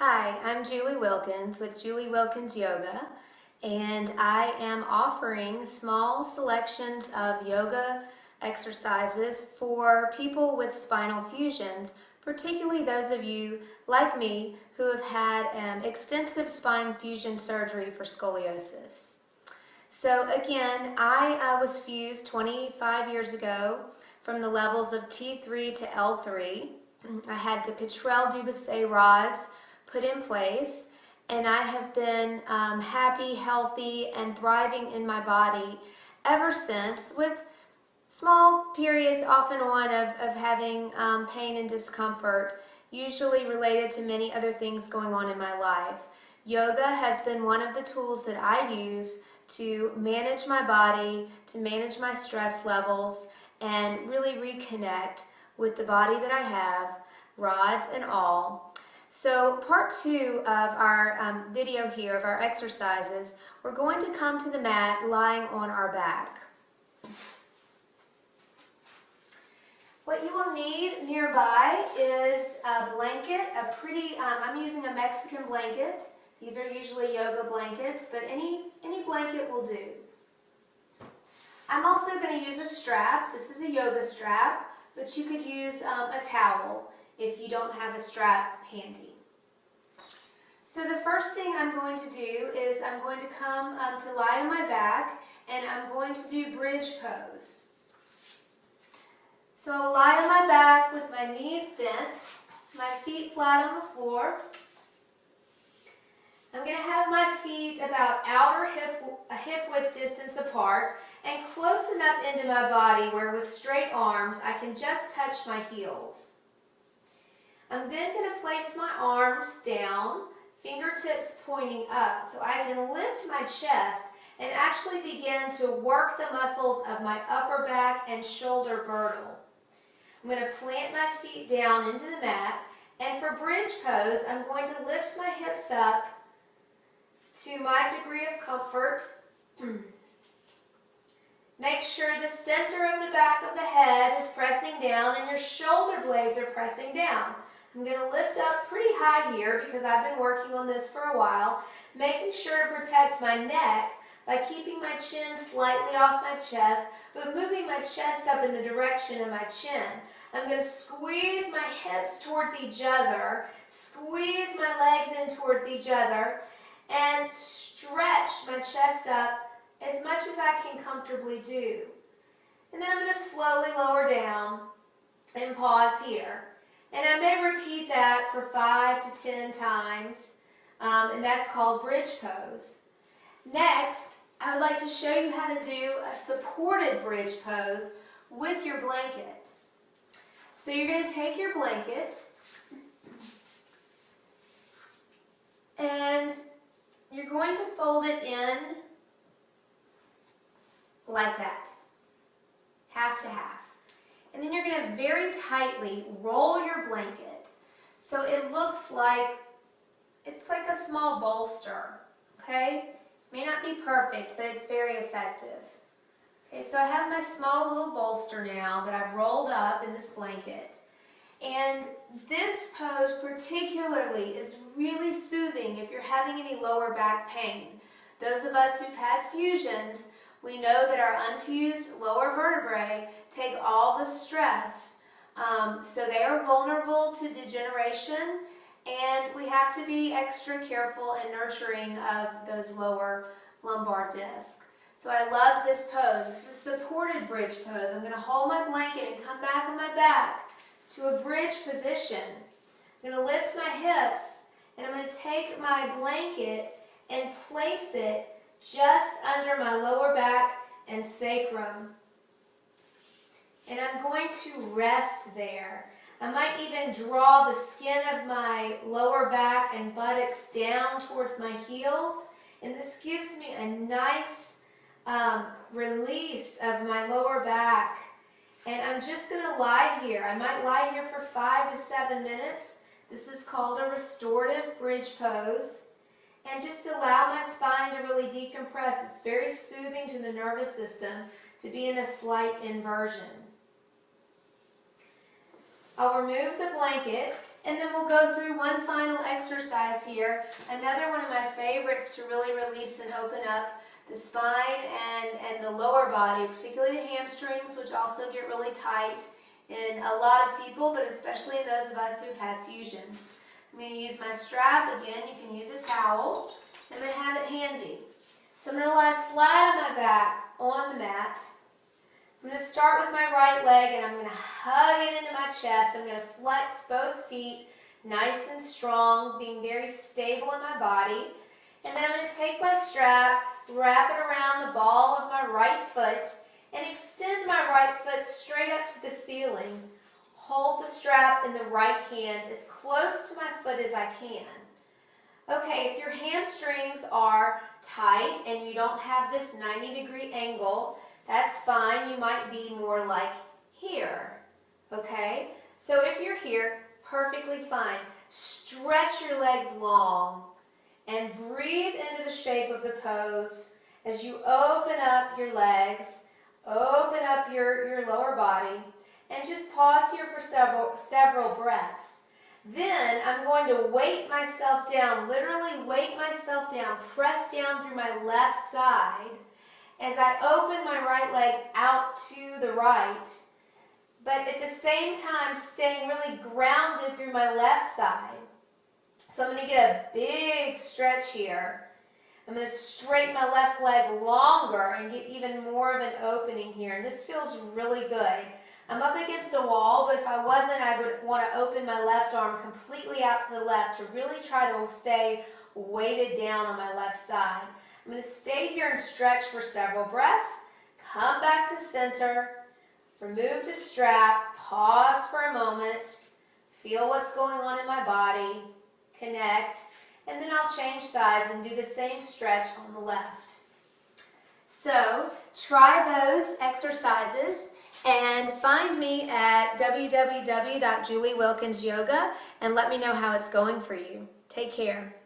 Hi, I'm Julie Wilkins with Julie Wilkins Yoga, and I am offering small selections of yoga exercises for people with spinal fusions, particularly those of you like me who have had extensive spine fusion surgery for scoliosis. So again, I was fused 25 years ago from the levels of T3 to L3. I had the Cottrell-Dubosset rods put in place, and I have been happy, healthy, and thriving in my body ever since, with small periods often on of having pain and discomfort, usually related to many other things going on in my life. Yoga has been one of the tools that I use to manage my body, to manage my stress levels, and really reconnect with the body that I have, rods and all. So part 2 of our video here, of our exercises, we're going to come to the mat lying on our back. What you will need nearby is a blanket, I'm using a Mexican blanket. These are usually yoga blankets, but any blanket will do. I'm also going to use a strap. This is a yoga strap, but you could use a towel if you don't have a strap handy. So the first thing I'm going to do is I'm going to come to lie on my back, and I'm going to do bridge pose. So I'll lie on my back with my knees bent, my feet flat on the floor. I'm going to have my feet about outer hip width distance apart and close enough into my body where with straight arms I can just touch my heels. I'm then going to place my arms down, fingertips pointing up, so I can lift my chest and actually begin to work the muscles of my upper back and shoulder girdle. I'm going to plant my feet down into the mat, and for bridge pose, I'm going to lift my hips up to my degree of comfort. Make sure the center of the back of the head is pressing down and your shoulder blades are pressing down. I'm going to lift up pretty high here because I've been working on this for a while, making sure to protect my neck by keeping my chin slightly off my chest, but moving my chest up in the direction of my chin. I'm going to squeeze my hips towards each other, squeeze my legs in towards each other, and stretch my chest up as much as I can comfortably do. And then I'm going to slowly lower down and pause here. And I may repeat that for 5 to 10 times, and that's called bridge pose. Next, I would like to show you how to do a supported bridge pose with your blanket. So you're going to take your blanket and you're going to fold it in like that, half to half. And then you're going to very tightly roll your blanket so it looks like it's like a small bolster, okay? May not be perfect, but it's very effective. Okay, so I have my small little bolster now that I've rolled up in this blanket. And this pose particularly is really soothing if you're having any lower back pain. Those of us who've had fusions, we know that our unfused lower vertebrae take all the stress. So they are vulnerable to degeneration, and we have to be extra careful and nurturing of those lower lumbar discs. So I love this pose. It's a supported bridge pose. I'm going to hold my blanket and come back on my back to a bridge position. I'm going to lift my hips, and I'm going to take my blanket and place it just under my lower back and sacrum. And I'm going to rest there. I might even draw the skin of my lower back and buttocks down towards my heels, and this gives me a nice release of my lower back. And I'm just going to lie here. I might lie here for 5 to 7 minutes. This is called a restorative bridge pose. And just allow my spine to really decompress. It's very soothing to the nervous system to be in a slight inversion. I'll remove the blanket And then we'll go through one final exercise here. Another one of my favorites to really release and open up the spine and the lower body, particularly the hamstrings, which also get really tight in a lot of people, but especially in those of us who've had fusions. I'm going to use my strap. Again, you can use a towel, and I have it handy. So I'm going to lie flat on my back on the mat. I'm going to start with my right leg, and I'm going to hug it into my chest. I'm going to flex both feet nice and strong, being very stable in my body. And then I'm going to take my strap, wrap it around the ball of my right foot, and extend my right foot straight up to the ceiling. Hold the strap in the right hand as close to my foot as I can. Okay, if your hamstrings are tight and you don't have this 90-degree angle, that's fine. You might be more like here, okay? So if you're here, perfectly fine. Stretch your legs long and breathe into the shape of the pose as you open up your legs, open up your lower body, and just pause here for several breaths. Then I'm going to weight myself down, literally weight myself down, press down through my left side as I open my right leg out to the right, but at the same time staying really grounded through my left side. So I'm going to get a big stretch here. I'm going to straighten my left leg longer and get even more of an opening here. And this feels really good. I'm up against a wall, but if I wasn't, I would want to open my left arm completely out to the left to really try to stay weighted down on my left side. I'm going to stay here and stretch for several breaths. Come back to center. Remove the strap. Pause for a moment. Feel what's going on in my body. Connect. And then I'll change sides and do the same stretch on the left. So try those exercises and find me at www.juliewilkinsyoga and let me know how it's going for you. Take care.